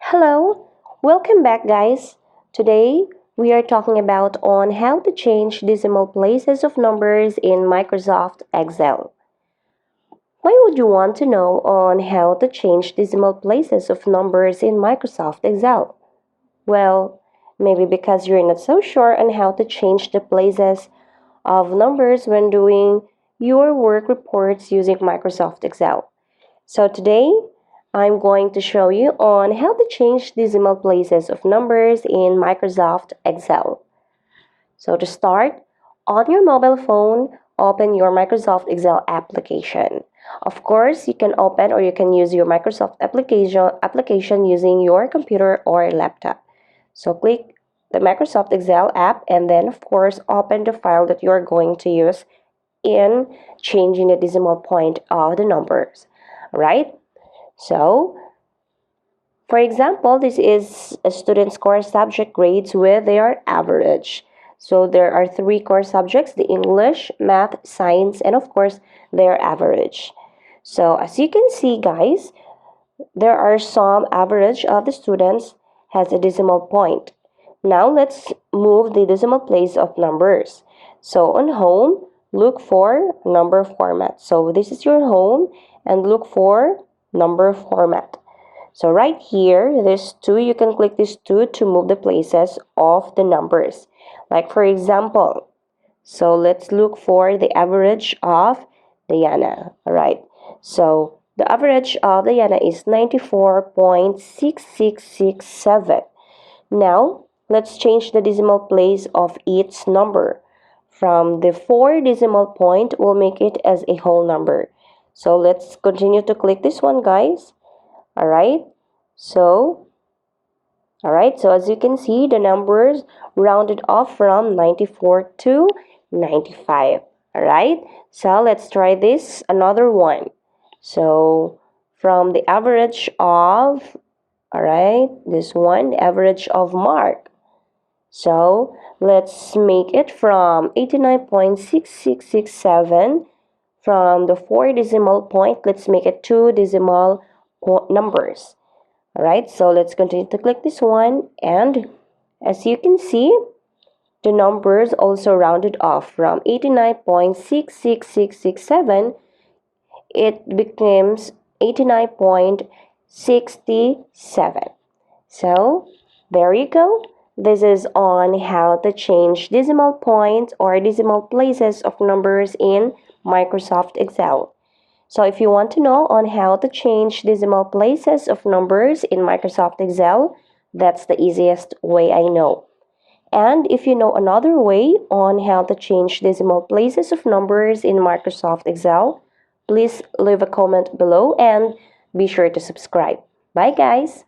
Hello, welcome back guys. Today we are talking about on how to change decimal places of numbers in Microsoft Excel. Why would you want to know on how to change decimal places of numbers in Microsoft Excel? Well, maybe because you're not so sure on how to change the places of numbers when doing your work reports using Microsoft Excel. So today, I'm going to show you on how to change decimal places of numbers in Microsoft Excel. So to start, on your mobile phone, open your Microsoft Excel application. Of course, you can open or you can use your Microsoft application using your computer or laptop. So click the Microsoft Excel app and then of course open the file that you're going to use in changing the decimal point of the numbers, right? So, for example, this is a student's core subject grades with their average. So there are three core subjects, the English, Math, Science, and of course, their average. So as you can see, guys, there are some average of the students has a decimal point. Now let's move the decimal place of numbers. So on home, look for number format. So this is your home and look for number format. So right here, this 2, you can click this 2 to move the places of the numbers. Like for example, so let's look for the average of Diana. Alright, so the average of Diana is 94.6667. Now, let's change the decimal place of each number. From the 4 decimal point, we'll make it as a whole number. So let's continue to click this one, guys. Alright, so as you can see, the numbers rounded off from 94 to 95. Alright, so let's try this another one. So from the average of, this one, average of Mark. So let's make it from 89.6667. From the 4 decimal point, let's make it 2 decimal numbers. Alright, so let's continue to click this one, and as you can see, the numbers also rounded off from 89.66667, it becomes 89.67. So there you go. This is on how to change decimal points or decimal places of numbers in Microsoft Excel. So if you want to know on how to change decimal places of numbers in Microsoft Excel, that's the easiest way I know. And if you know another way on how to change decimal places of numbers in Microsoft Excel, please leave a comment below and be sure to subscribe. Bye guys!